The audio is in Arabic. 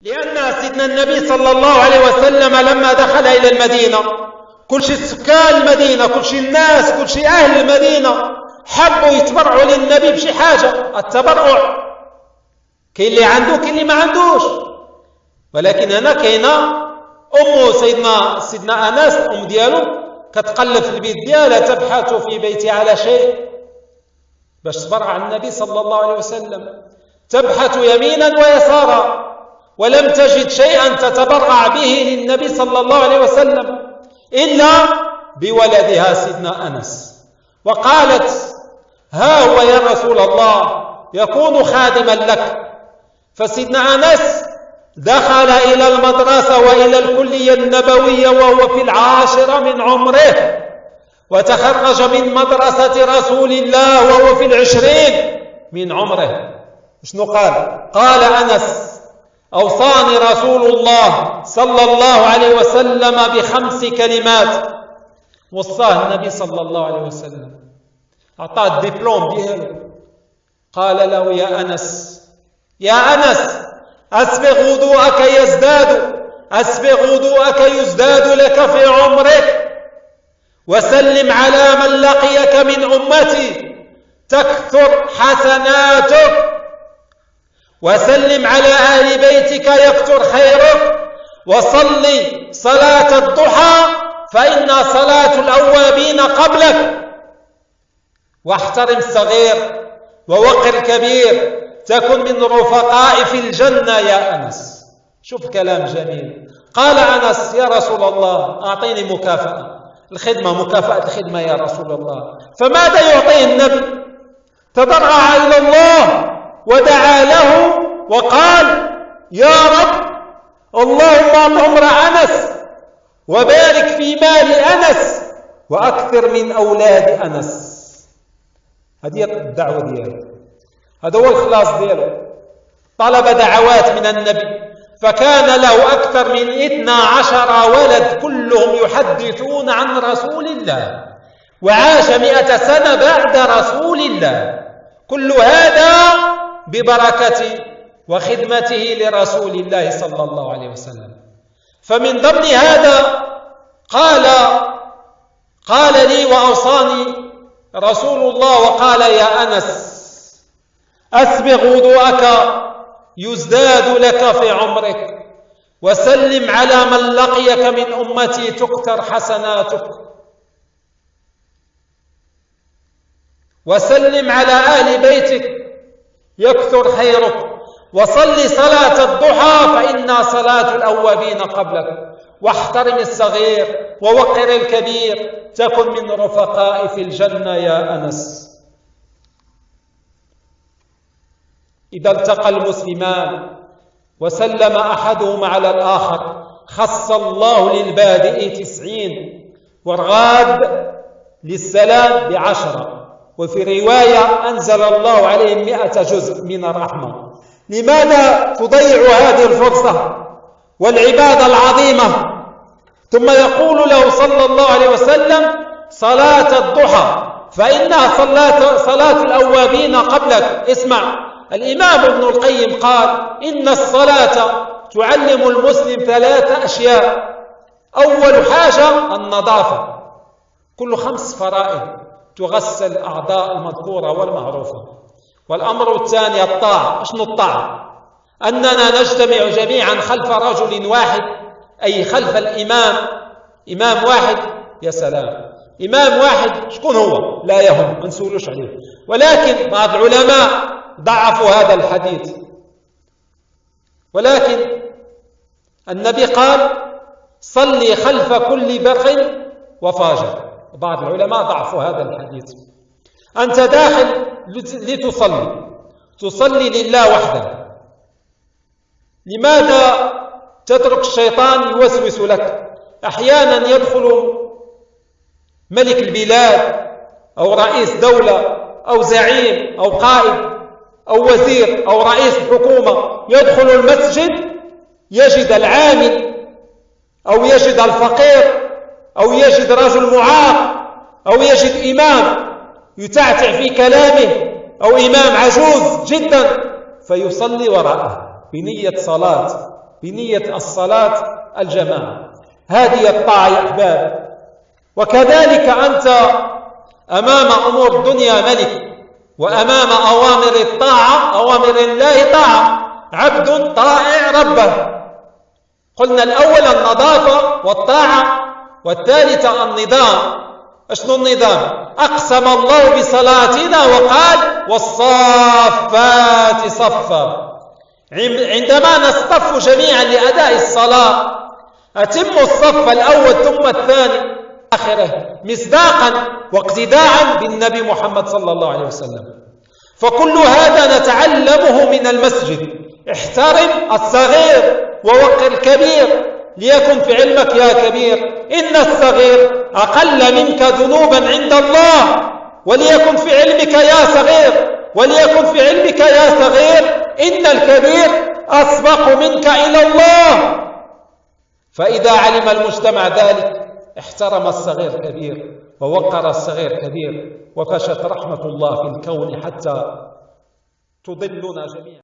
لأن سيدنا النبي صلى الله عليه وسلم لما دخل إلى المدينة كل شيء سكان المدينة، كل شيء الناس، كل شيء أهل المدينة حبوا يتبرعوا للنبي بشي حاجة. التبرع كاين اللي عنده كاين اللي ما عندوش، ولكن هنا كاينه أم سيدنا أنس الأم ديالو كتقلب في البيت ديالها تبحث في بيتها على شيء باش تبرع على النبي صلى الله عليه وسلم، تبحث يمينا ويسارا ولم تجد شيئا تتبرع به للنبي صلى الله عليه وسلم إلا بولدها سيدنا أنس، وقالت: ها هو يا رسول الله يكون خادما لك. فسيدنا أنس دخل إلى المدرسة وإلى الكلية النبوية وهو في 10 من عمره، وتخرج من مدرسة رسول الله وهو في 20 من عمره. شنو قال؟ قال أنس: أوصاني رسول الله صلى الله عليه وسلم ب5 كلمات. وصاه النبي صلى الله عليه وسلم، أعطاه الدبلوم ديالو، قال له: يا أنس أسبغ وضوءك يزداد لك في عمرك، وسلم على من لقيك من أمتي تكثر حسناتك، وسلم على أهل بيتك يكثر خيرك، وصلي صلاة الضحى فإن صلاة الأوابين قبلك، واحترم الصغير ووقر الكبير، تكن من رفقاء في الجنة يا أنس. شوف كلام جميل. قال أنس: يا رسول الله أعطيني مكافأة مكافأة الخدمة يا رسول الله. فماذا يعطيه النبي؟ تضرع إلى الله ودعا له وقال: يا رب اللهم اعط عمر أنس وبارك في مال أنس وأكثر من أولاد أنس. هذه الدعوة دياله، هذا هو الخلاص دياله. طلب دعوات من النبي، فكان له أكثر من 12 ولد كلهم يحدثون عن رسول الله، وعاش 100 سنة بعد رسول الله. كل هذا ببركة وخدمته لرسول الله صلى الله عليه وسلم. فمن ضمن هذا قال لي وأوصاني رسول الله وقال: يا أنس أسبغ وضوءك يزداد لك في عمرك، وسلم على من لقيك من أمتي تكثر حسناتك، وسلم على أهل بيتك يكثر خيرك، وصل صلاة الضحى فإن صلاة الأوابين قبلك، واحترم الصغير ووقر الكبير، تكن من رفقاء في الجنة يا أنس. إذا التقى المسلمان وسلم أحدهما على الآخر خص الله للبادئ 90 والغاد للسلام ب10، وفي رواية أنزل الله عليهم 100 جزء من الرحمة. لماذا تضيع هذه الفرصة والعبادة العظيمة؟ ثم يقول له صلى الله عليه وسلم: صلاة الضحى فإنها صلاة الأوابين قبلك. اسمع، الإمام ابن القيم قال: إن الصلاة تعلم المسلم 3 أشياء. أول حاجة النظافة، كل 5 فرائض تغسل الأعضاء المذكورة والمعروفة. والأمر الثاني الطاعة. شنو الطاعة؟ أننا نجتمع جميعا خلف رجل واحد، أي خلف الإمام، إمام واحد. يا سلام، إمام واحد شكون هو؟ لا يهم، ما نسولوش عليه. ولكن بعض العلماء ضعفوا هذا الحديث، ولكن النبي قال: صلي خلف كل بر وفاجر. بعض العلماء ضعفوا هذا الحديث. أنت داخل تصلي لله وحده، لماذا تترك الشيطان يوسوس لك؟ أحيانا يدخل ملك البلاد أو رئيس دولة أو زعيم أو قائد أو وزير أو رئيس الحكومة، يدخل المسجد يجد العامل أو يجد الفقير أو يجد رجل معاق أو يجد إمام يتعتع في كلامه أو إمام عجوز جدا، فيصلي وراءه بنية صلاة بنية الصلاة الجماعة. هذه الطاعة يا أحباب. وكذلك أنت أمام أمور الدنيا ملك، وأمام أوامر الطاعة أوامر الله طاعة، عبد طائع ربه. قلنا الأول النظافة والطاعة، والثالثة النظام. أشنو النظام؟ أقسم الله بصلاتنا وقال والصافات صفا. عندما نصطف جميعا لأداء الصلاة أتم الصف الأول ثم الثاني آخره، مصداقا واقتداء بالنبي محمد صلى الله عليه وسلم. فكل هذا نتعلمه من المسجد. احترم الصغير ووقر الكبير، ليكن في علمك يا كبير إن الصغير أقل منك ذنوبا عند الله، وليكن في علمك يا صغير، وليكن في علمك يا صغير إن الكبير أسبق منك إلى الله. فإذا علم المجتمع ذلك احترم الصغير كبير ووقر الصغير كبير، وفشت رحمة الله في الكون حتى تضلنا جميعا.